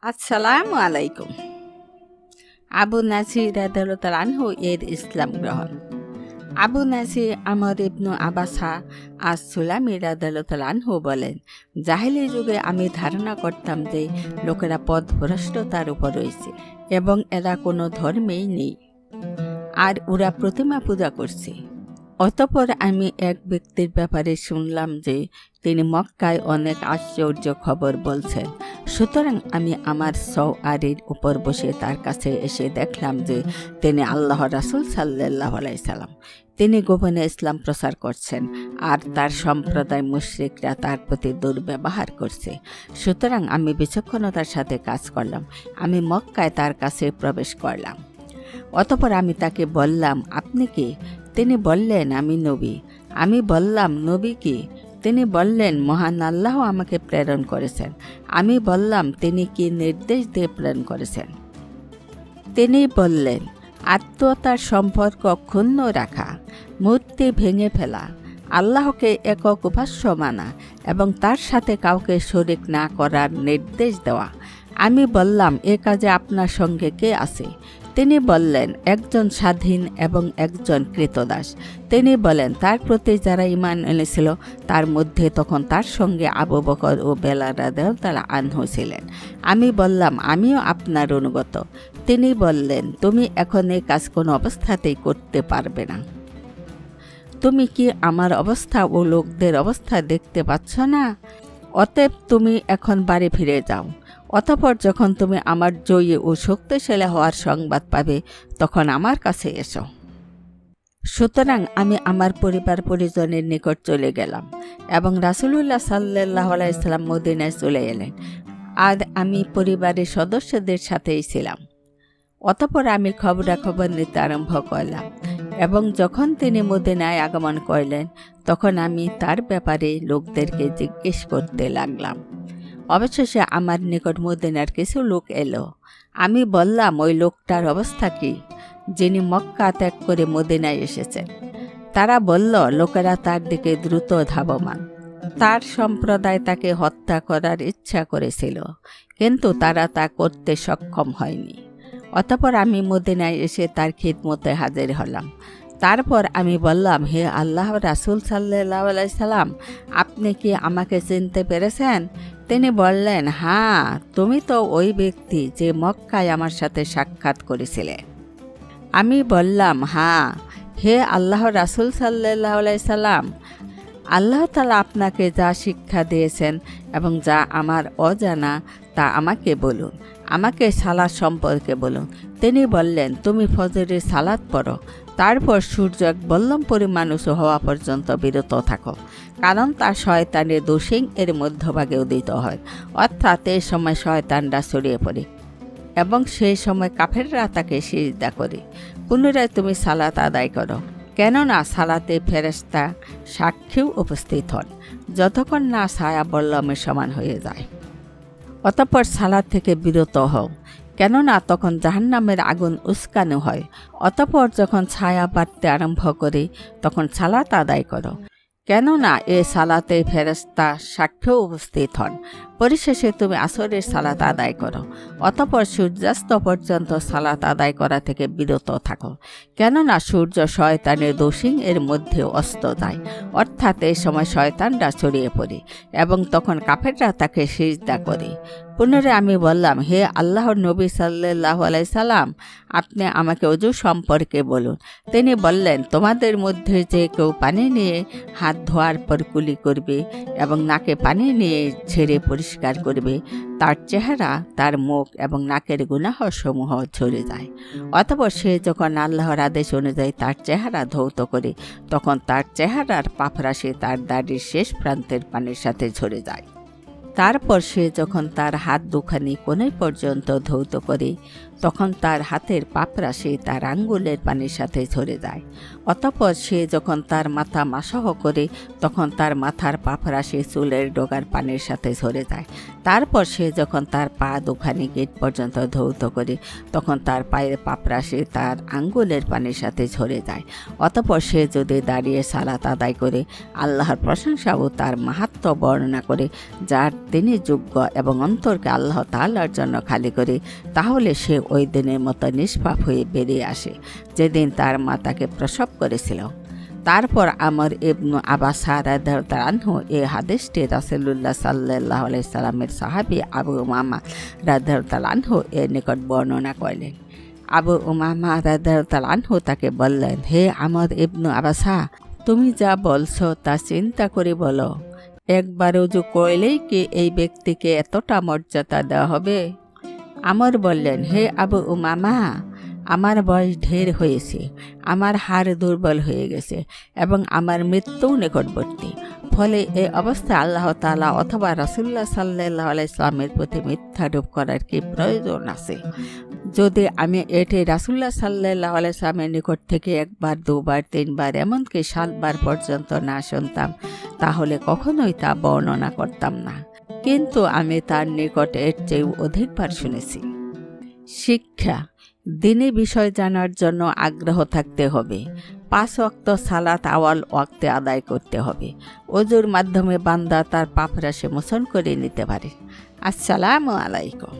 আসসালামু আলাইকুম। আবু নাসির রাদিয়াল্লাহু আনহু এর ইসলাম গ্রহণ। আবু নাসির আমর ইবনু আবাসা আস-সুলামি রাদিয়াল্লাহু আনহু বলেন, জাহেলি যুগে আমি ধারণা করতাম যে লোকেরা পথভ্রষ্টতার উপর রয়েছে এবং এরা কোনো ধর্মেই নেই, আর ওরা প্রতিমা পূজা করছে। অতঃপর আমি এক ব্যক্তির ব্যাপারে শুনলাম যে তিনি মক্কায় অনেক আশ্চর্য খবর বলছেন। সুতরাং আমি আমার সওয়ারির উপর বসে তার কাছে এসে দেখলাম যে তিনি আল্লাহর রাসূল সাল্লাল্লাহু আলাইহি সাল্লাম। তিনি গোপনে ইসলাম প্রচার করছেন, আর তার সম্প্রদায় মুশরিকরা তার প্রতি দুর্ব্যবহার করছে। সুতরাং আমি বিচক্ষণতার সাথে কাজ করলাম। আমি মক্কায় তার কাছে প্রবেশ করলাম। অতঃপর আমি তাকে বললাম, আপনি কি? তিনি বললেন, আমি নবী। আমি বললাম, নবী কি? তিনি বললেন, মহান আল্লাহ আমাকে প্রেরণ করেছেন। আমি বললাম, তিনি কি নির্দেশ দিয়ে প্রেরণ করেছেন? তিনি বললেন, আত্মীয়তার সম্পর্ক ক্ষুণ্ণ রাখা, মূর্তি ভেঙে ফেলা, আল্লাহকে একক উপাস্য মানা এবং তার সাথে কাউকে শরিক না করার নির্দেশ দেওয়া। আমি বললাম, এ কাজে আপনার সঙ্গে কে আছে? তিনি বললেন, একজন স্বাধীন এবং একজন কৃতদাস। তিনি বলেন, তার প্রতি যারা ঈমান এনেছিল তার মধ্যে তখন তার সঙ্গে আবু বকর ও বেলাল রাদিয়াল্লাহু আনহু ছিলেন। আমি বললাম, আমিও আপনার অনুগত। তিনি বললেন, তুমি এখন এই কাজ কোনো অবস্থাতেই করতে পারবে না। তুমি কি আমার অবস্থা ও লোকদের অবস্থা দেখতে পাচ্ছ না? অতএব তুমি এখন বাড়ি ফিরে যাও। অতঃপর যখন তুমি আমার জয়ী ও শক্তিশালী হওয়ার সংবাদ পাবে, তখন আমার কাছে এসো। সুতরাং আমি আমার পরিবার পরিজনের নিকট চলে গেলাম এবং রাসূলুল্লাহ সাল্লাল্লাহু আলাইহি সাল্লাম মদিনায় চলে এলেন, আর আমি পরিবারের সদস্যদের সাথেই ছিলাম। অতঃপর আমি খবরাখবর নিতে আরম্ভ করলাম, এবং যখন তিনি মদিনায় আগমন করলেন তখন আমি তার ব্যাপারে লোকদেরকে জিজ্ঞেস করতে লাগলাম। অবশেষে আমার নিকট মদিনার কিছু লোক এলো। আমি বললাম, ওই লোকটার অবস্থা কি, যিনি মক্কা ত্যাগ করে মদিনায় এসেছেন? তারা বলল, লোকেরা তার দিকে দ্রুত ধাবমান। তার সম্প্রদায় তাকে হত্যা করার ইচ্ছা করেছিল, কিন্তু তারা তা করতে সক্ষম হয়নি। অতঃপর আমি মদিনায় এসে তার খিদমতে হাজির হলাম। তারপর আমি বললাম, হে আল্লাহর রাসূল সাল্লাল্লাহু আলাইহি সাল্লাম, আপনি কি আমাকে চিনতে পেরেছেন? তিনি বললেন, হ্যাঁ, তুমি তো ওই ব্যক্তি যে মক্কায় আমার সাথে সাক্ষাৎ করেছিলে। আমি বললাম, হ্যাঁ, হে আল্লাহর রাসূল সাল্লাল্লাহু আলাইহি সাল্লাম, আল্লাহ তাআলা আপনাকে যা শিক্ষা দিয়েছেন এবং যা আমার অজানা তা আমাকে বলুন। আমাকে সালাত সম্পর্কে বলুন। তিনি বললেন, তুমি ফজরের সালাত পড়ো, তারপর সূর্য এক বল্লম পরিমাণ উঁচু হওয়া পর্যন্ত বিরত থাকো, কারণ তা শয়তানের দোষিং এর মধ্যভাগে উদিত হয়, অর্থাৎ এই সময় শয়তানরা ছড়িয়ে পড়ে এবং সেই সময় কাফেররা তাকে সিজদা করে। পুনরায় তুমি সালাত আদায় করো, কেননা সালাতে ফেরেশতা সাক্ষীও উপস্থিত হন, যতক্ষণ না ছায়া বল্লমের সমান হয়ে যায়। অতঃপর সালাত থেকে বিরত হও, কেননা তখন জাহান্নামের আগুন উস্কানো হয়। অতঃপর যখন ছায়া বাড়তে আরম্ভ করে তখন সালাত আদায় করো, কেননা এ সালাতে ফেরেশতা সাক্ষ্য উপস্থিত হন। পরিশেষে তুমি আসরের সালাত আদায় করো, অতঃপর সূর্যাস্ত পর্যন্ত সালাত আদায় করা থেকে বিরত থাকো, কেননা সূর্য শয়তানের দোষিং এর মধ্যে অস্ত যায়, অর্থাৎ এই সময় শয়তানরা ছড়িয়ে পড়ে এবং তখন কাফেররা তাকে সিজদা করে। পুনরায় আমি বললাম, হে আল্লাহর নবী সাল্লাল্লাহু আলাইহি সাল্লাম, আপনি আমাকে ওযু সম্পর্কে বলুন। তিনি বললেন, তোমাদের মধ্যে যে কেউ পানি নিয়ে হাত ধোয়ার পর কুলি করবে এবং নাকে পানি নিয়ে ঝেড়ে পরিষ্কার করবে, তার চেহারা, তার মুখ এবং নাকের গুনাহ সমূহ ঝরে যায়। অতঃপর সে যখন আল্লাহর আদেশ অনুযায়ী তার চেহারা ধৌত করে, তখন তার চেহারার পাপরাশি তার দাড়ির শেষ প্রান্তের পানির সাথে ঝরে যায়। তারপর সে যখন তার হাত দুখানি কোণে পর্যন্ত ধৌত করে, তখন তার হাতের পাপরাশি তার আঙ্গুলের পানির সাথে ঝরে যায়। অতঃপর সে যখন তার মাথা মাসহ করে, তখন তার মাথার পাপরাশি চুলের ডগার পানির সাথে ঝরে যায়। তারপর সে যখন তার পা দুখানি গিট পর্যন্ত ধৌত করে, তখন তার পায়ের পাপরাশি তার আঙ্গুলের পানির সাথে ঝরে যায়। অতঃপর সে যদি দাঁড়িয়ে সালাত আদায় করে আল্লাহর প্রশংসা ও তার মাহাত্ম্য বর্ণনা করে, যার তিনি যোগ্য এবং অন্তরকে আল্লাহ তাআলার জন্য খালি করে, তাহলে সে ওই দিনের মতো নিষ্পাপ হয়ে বেরিয়ে আসে যেদিন তার মা তাকে প্রসব করেছিল। তারপর আমর ইবনু আবাসা রাদিয়াল্লাহু আনহু এই হাদিসটি রাসূলুল্লাহ সাল্লাল্লাহু আলাইহি সাল্লামের সাহাবী আবু উমামা রাদিয়াল্লাহু আনহু এর নিকট বর্ণনা করলেন। আবু উমামা রাদিয়াল্লাহু আনহু তাকে বললেন, হে আমর ইবনু আবাসা, তুমি যা বলছো তা চিন্তা করে বলো। একবার ওযু করলেই কি এই ব্যক্তিকে এতটা মর্যাদা দেওয়া হবে? আমর বললেন, হে আবু উমামা, আমার বয়স ঢের হয়েছে, আমার হাড় দুর্বল হয়ে গেছে এবং আমার মৃত্যুও নিকটবর্তী। ফলে এই অবস্থায় আল্লাহ তাআলা অথবা রাসূলুল্লাহ সাল্লাল্লাহু আলাইহি সাল্লামের প্রতি মিথ্যারোপ করার কি প্রয়োজন আছে? যদি আমি এটি রাসূলুল্লাহ সাল্লাল্লাহু আলাইহি সাল্লামের নিকট থেকে একবার, দুবার, তিনবার, এমনকি 7 বার পর্যন্ত না শুনতাম, তাহলে কখনোই তা বর্ণনা করতাম না। কিন্তু আমি তার নিকট এর চেয়ে অধিকবার শুনেছি। শিক্ষা: দ্বীনি বিষয় জানার জন্য আগ্রহ থাকতে হবে। 5 ওয়াক্ত সালাত আওয়াল ওয়াক্তে আদায় করতে হবে। ওযুর মাধ্যমে বান্দা তার পাপ রাশি মোচন করে নিতে পারে। আসসালামু আলাইকুম।